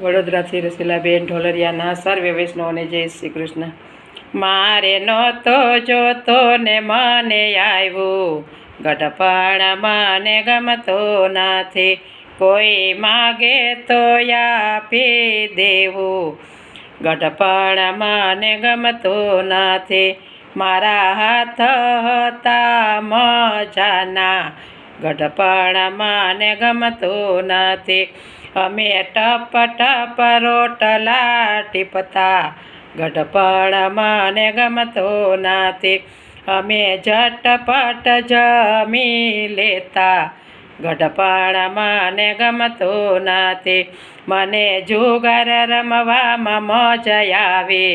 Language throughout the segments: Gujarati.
વડોદરાથી રસીલાબેન ઢોલરિયાના સર્વે વૈષ્ણવને જય શ્રી કૃષ્ણ. મારે નહોતો જોતો ને મને આવ્યું, ગઢપણમાં મને ગમતો નથી, કોઈ માગે તો આપી દેવું, ગઢપણમાં મને ગમતો નથી. મારા હાથ હતા મજાના, ગઢપણમાં મને ગમતો નથી. અમે ટપ ટપ રોટલા ટીપતા, ગઢપણમાં મને ગમતો નથી. અમે ઝટપટ જમી લેતા, ગઢપણમાં મને ગમતો નથી. મને જુગાર રમવામાં મજા આવે,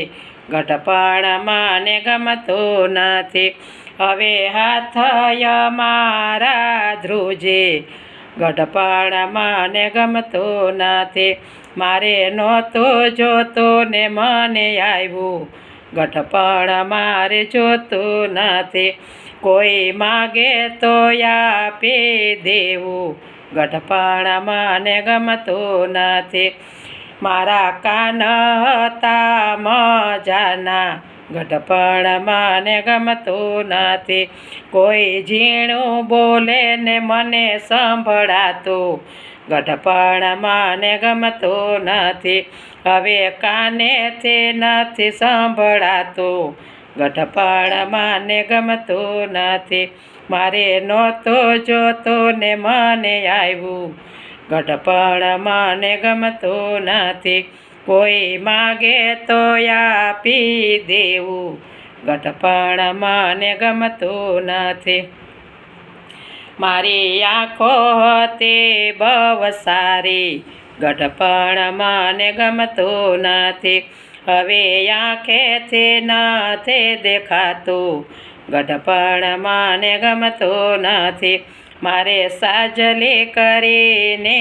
ગઢપણમાં મને ગમતો નથી. હવે હાથ મારા ધ્રુજે, ગઢપણમાં મને ગમતો નથી. મારે નહોતું જોતો ને મને આવ્યું, ગઢપણ મારે જોતું નથી. કોઈ માગે તો આપી દેવું, ગઢપણમાં મને ગમતું નથી. મારા કાન હતા મજાના, ગઢપણમાં મને ગમતું નથી. કોઈ ઝીણું બોલે ને મને સંભળાતું, ગઢપણમાં મને ગમતું નથી. હવે કાનેથી નથી સંભળાતું, ગઢપણમાં મને ગમતું નથી. મારે નહોતું જોતું ને મને આવ્યું, ગઢપણમાં મને ગમતું નથી. કોઈ માગે તો આપી દેવું, ગઢપણમાં મને ગમતું નથી. મારી આંખો હતી બહુ સારી, ગઢપણમાં મને ગમતું નથી. હવે આંખેથી નથી દેખાતું, ગઢપણમાં મને ગમતું નથી. મારે સાજલી કરીને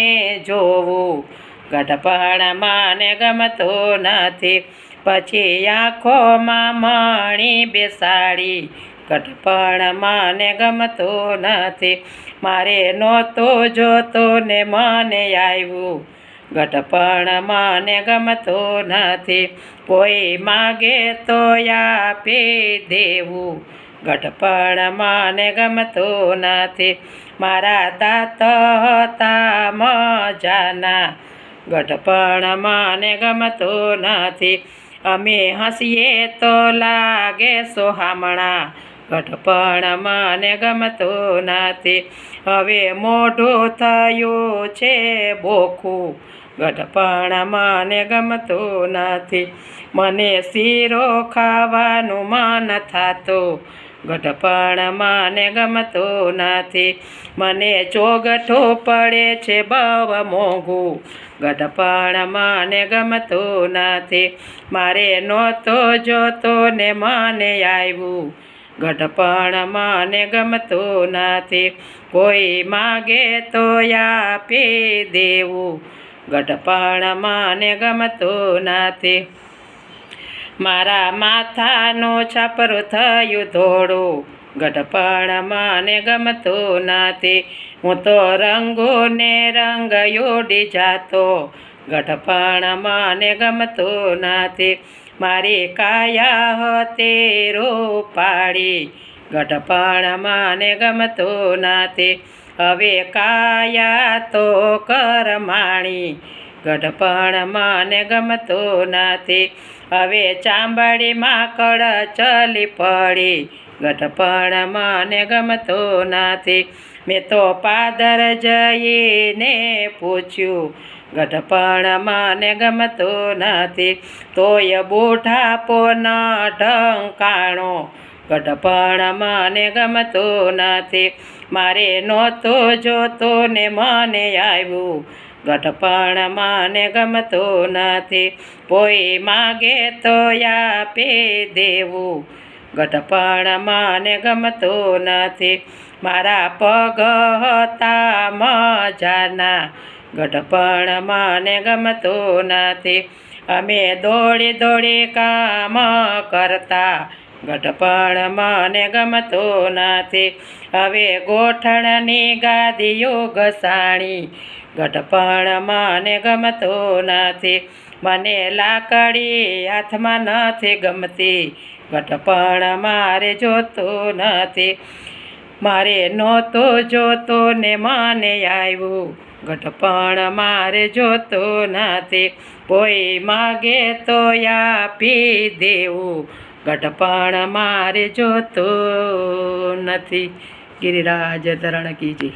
જોવું, ગઢપણમાં મને ગમતું નથી. પછી આંખોમાં મણી બેસાડી, ગઢપણમાં મને ગમતું નથી. મારે નહોતું જોતું ને મને આવ્યું, ગઢપણમાં મને ગમતું નથી. કોઈ માગે તો આપી દેવું, ગઢપણમાં મને ગમતું નથી. મારા દાંત હતા મજાના, ગઢપણમાં મને ગમતું નથી. અમે હસીએ તો લાગે સોહામણા, ગઢપણમાં મને ગમતું નથી. હવે મોઢું થયું છે બોખું, ગઢપણમાં મને ગમતું નથી. મને શીરો ખાવાનું મન થતું, ગઢપણમાં મને ગમતું નથી. મને ચોગઠું પડે છે બહુ મોંઘું, ગઢપણમાં મને ગમતું નથી. મારે નહોતું જોતું ને મને આવ્યું, ગઢપણમાં મને ગમતું નથી. કોઈ માગે તો આપી દેવું, ગઢપણમાં મને ગમતું નથી. મારા માથાનું છાપરું થયું ધોળું, ગઢપણમાં મને ગમતું નથી. હું તો રંગું ને રંગ ઉડી જાતો, ગઢપણમાં મને ગમતું નથી. મારી કાયા હતી રૂપાળી, ગઢપણમાં મને ગમતું નથી. હવે કાયા તો કરમાણી, ગઢપણમાં મને ગમતું નથી. હવે ચાંબડીમાં કળચલી પડી, ગઢપણમાં મને ગમતું નથી. મેં તો પાદર જઈને પૂછ્યું, ગઢપણમાં મને ગમતું નથી. તોય બુઢાપો ન ઢંકાણો, ગઢપણમાં મને ગમતું નથી. મારે નહોતું જોતું ને મને આવ્યું, ગઢપણમાં મને ગમતું નથી. કોઈ માગે તો આપી દેવું, ગઢપણમાં મને ગમતું નથી. મારા પગ હતા મજાના, ગઢપણમાં મને ગમતું નથી. અમે દોડી દોડી કામ કરતા, ગઢપણમાં મને ગમતું નથી. હવે ગોઠણની ગાદીઓ ઘસાણી, ગઢપણ મને ગમતું નથી. મને લાકડી હાથમાં નથી ગમતી, ગઢપણ મારે જોતું નથી. મારે નહોતું જોતું ને મને આવ્યું, ગઢપણ મારે જોતું નથી. કોઈ માગે તો આપી દેવું, ગઢપણ મારે જોતું નથી. ગિરિરાજ ધરણ કી જય.